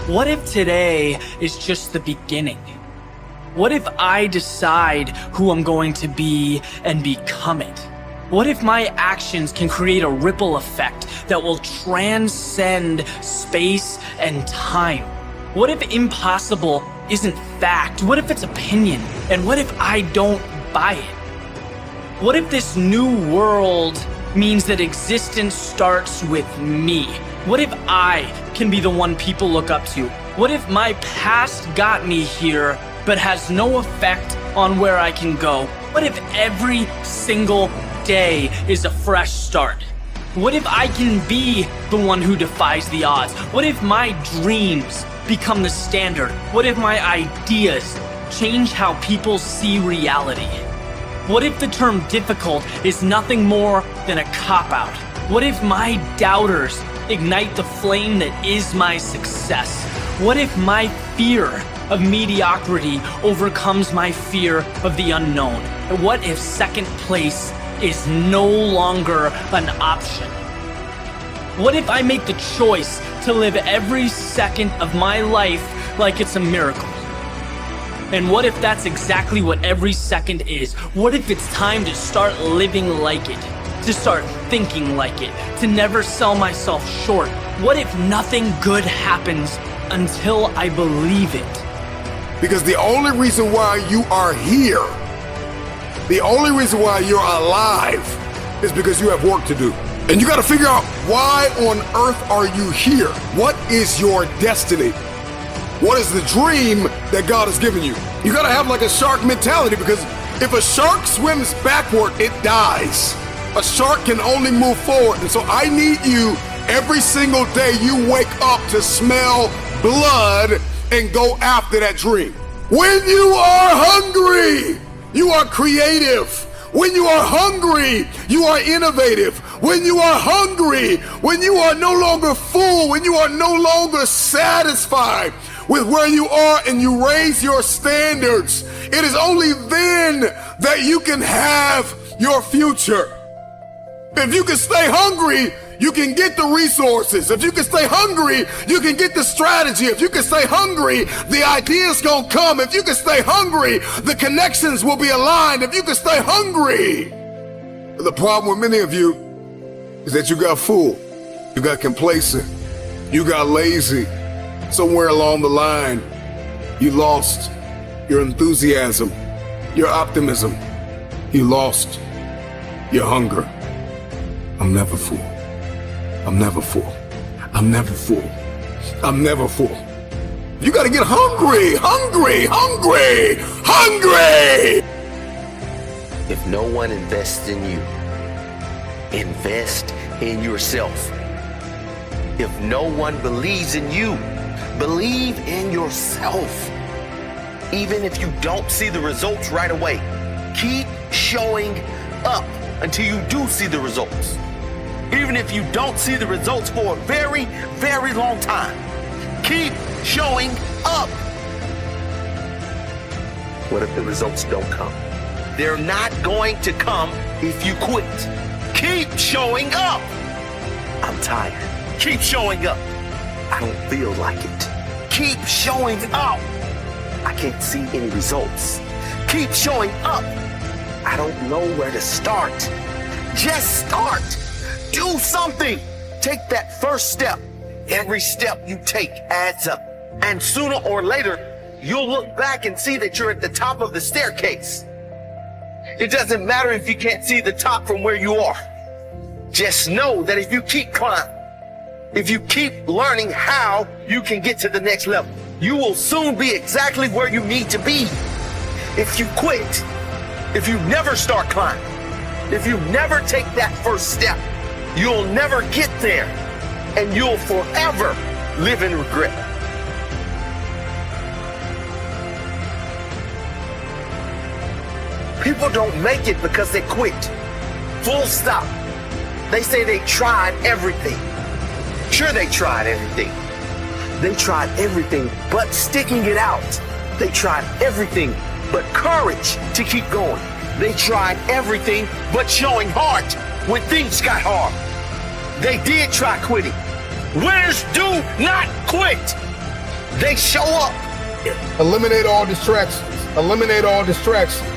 What if today is just the beginning? What if I decide who I'm going to be and become it? What if my actions can create a ripple effect that will transcend space and time? What if impossible isn't fact? What if it's opinion? And what if I don't buy it? What if this new world means that existence starts with me? What if I can be the one people look up to? What if my past got me here but has no effect on where I can go? What if every single day is a fresh start? What if I can be the one who defies the odds? What if my dreams become the standard? What if my ideas change how people see reality? What if the term difficult is nothing more than a cop-out? What if my doubters ignite the flame that is my success? What if my fear of mediocrity overcomes my fear of the unknown? What if second place is no longer an option? What if I make the choice to live every second of my life like it's a miracle? And what if that's exactly what every second is? What if it's time to start living like it? To start thinking like it? To never sell myself short? What if nothing good happens until I believe it? Because the only reason why you are here, the only reason why you're alive is because you have work to do. And you got to figure out, why on earth are you here? What is your destiny? What is the dream that God has given you? You got to have like a shark mentality, because if a shark swims backward, it dies. A shark can only move forward. And so I need you every single day you wake up to smell blood and go after that dream. When you are hungry, you are creative. When you are hungry, you are innovative. When you are hungry, when you are no longer full, when you are no longer satisfied with where you are and you raise your standards, it is only then that you can have your future. If you can stay hungry, you can get the resources. If you can stay hungry, you can get the strategy. If you can stay hungry, the ideas gonna come. If you can stay hungry, the connections will be aligned. If you can stay hungry. The problem with many of you is that you got full, you got complacent, you got lazy. Somewhere along the line, you lost your enthusiasm, your optimism. You lost your hunger. I'm never full. I'm never full. I'm never full. I'm never full. You gotta get hungry, hungry, hungry, hungry! If no one invests in you, invest in yourself. If no one believes in you, believe in yourself. Even if you don't see the results right away, keep showing up until you do see the results. Even if you don't see the results for a very, very long time, keep showing up. What if the results don't come? They're not going to come if you quit. Keep showing up. I'm tired. Keep showing up. I don't feel like it. Keep showing up. I can't see any results. Keep showing up. I don't know where to start. Just start. Do something. Take that first step. Every step you take adds up. And sooner or later, you'll look back and see that you're at the top of the staircase. It doesn't matter if you can't see the top from where you are. Just know that if you keep climbing, if you keep learning how you can get to the next level, you will soon be exactly where you need to be. If you quit, if you never start climbing, if you never take that first step, you'll never get there, and you'll forever live in regret. People don't make it because they quit. Full stop. They say they tried everything. Sure, they tried everything. They tried everything but sticking it out. They tried everything but courage to keep going. They tried everything but showing heart when things got hard. They did try quitting. Winners do not quit. they show up. Eliminate all distractions. Eliminate all distractions.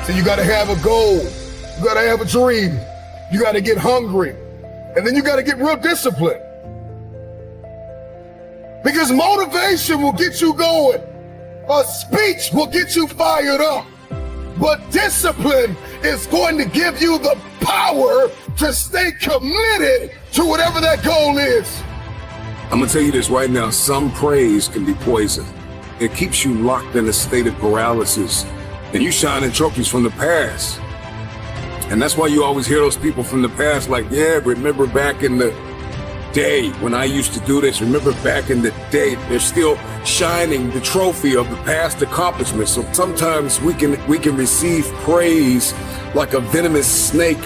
So you got to have a goal. You got to have a dream. You got to get hungry. And then you got to get real disciplined. Because motivation will get you going. A speech will get you fired up. But discipline is going to give you the power to stay committed to whatever that goal is. I'm gonna tell you this right now, some praise can be poison. It keeps you locked in a state of paralysis, and you shining trophies from the past. And that's why you always hear those people from the past like, yeah, remember back in the day when I used to do this, remember back in the day. They're still shining the trophy of the past accomplishments. So sometimes we can receive praise like a venomous snake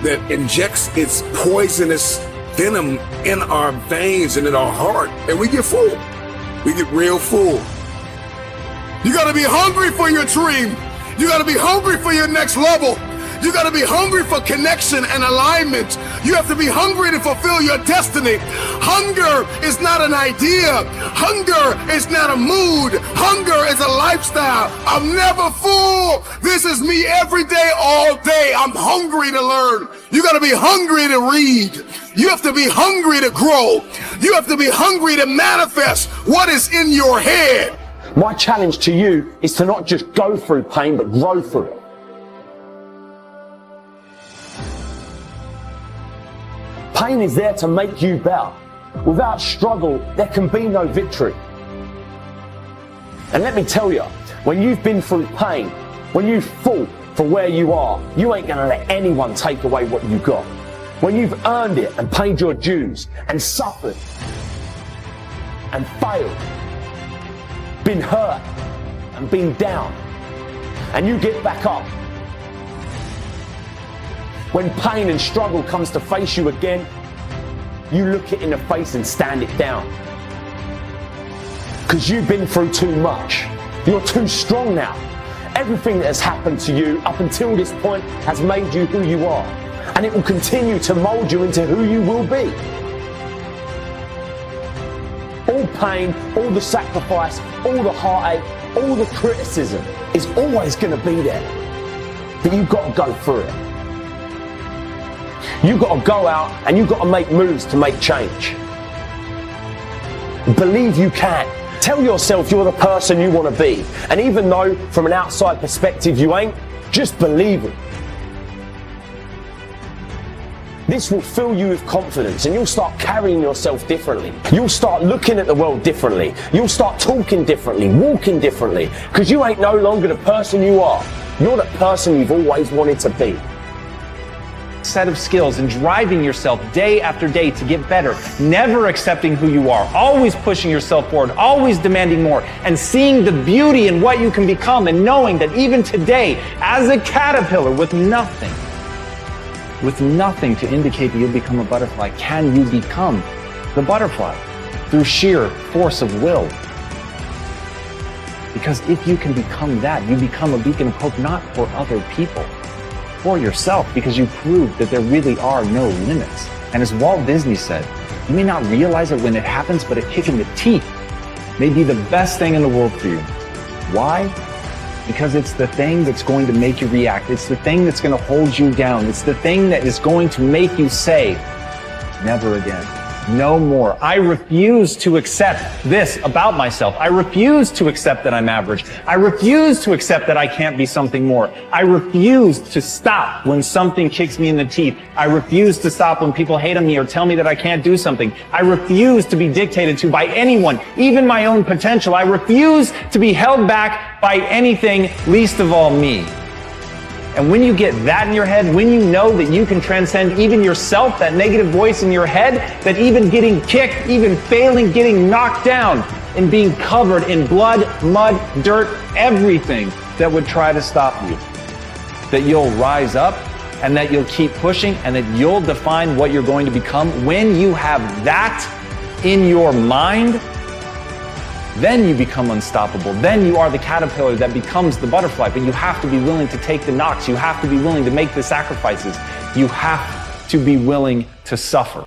that injects its poisonous venom in our veins and in our heart, and we get full. We get real full. You gotta be hungry for your dream. You gotta be hungry for your next level. You gotta be hungry for connection and alignment. You have to be hungry to fulfill your destiny. Hunger is not an idea. Hunger is not a mood. Hunger is a lifestyle. I'm never full. This is me every day, all day. I'm hungry to learn. You gotta be hungry to read. You have to be hungry to grow. You have to be hungry to manifest what is in your head. My challenge to you is to not just go through pain, but grow through it. Pain is there to make you better. Without struggle, there can be no victory. And let me tell you, when you've been through pain, when you fall for where you are, you ain't gonna let anyone take away what you got. When you've earned it and paid your dues and suffered and failed, been hurt and been down, and you get back up. When pain and struggle comes to face you again, you look it in the face and stand it down. Because you've been through too much. You're too strong now. Everything that has happened to you up until this point has made you who you are. And it will continue to mold you into who you will be. All pain, all the sacrifice, all the heartache, all the criticism is always going to be there. But you've got to go through it. You've got to go out and you've got to make moves to make change. Believe you can. Tell yourself you're the person you want to be. And even though from an outside perspective you ain't, just believe it. This will fill you with confidence and you'll start carrying yourself differently. You'll start looking at the world differently. You'll start talking differently, walking differently, because you ain't no longer the person you are. You're the person you've always wanted to be. Set of skills and driving yourself day after day to get better, never accepting who you are, always pushing yourself forward, always demanding more, and seeing the beauty in what you can become, and knowing that even today, as a caterpillar with nothing to indicate that you'll become a butterfly, can you become the butterfly through sheer force of will? Because if you can become that, you become a beacon of hope, not for other people, for yourself, because you proved that there really are no limits. And as Walt Disney said, you may not realize it when it happens, but a kick in the teeth may be the best thing in the world for you. Why? Because it's the thing that's going to make you react. It's the thing that's going to hold you down. It's the thing that is going to make you say, never again. No more. I refuse to accept this about myself. I refuse to accept that I'm average. I refuse to accept that I can't be something more. I refuse to stop when something kicks me in the teeth. I refuse to stop when people hate on me or tell me that I can't do something. I refuse to be dictated to by anyone, even my own potential. I refuse to be held back by anything, least of all me. And when you get that in your head, when you know that you can transcend even yourself, that negative voice in your head, that even getting kicked, even failing, getting knocked down, and being covered in blood, mud, dirt, everything that would try to stop you, that you'll rise up and that you'll keep pushing and that you'll define what you're going to become. When you have that in your mind, then you become unstoppable. Then you are the caterpillar that becomes the butterfly. But you have to be willing to take the knocks. You have to be willing to make the sacrifices. You have to be willing to suffer.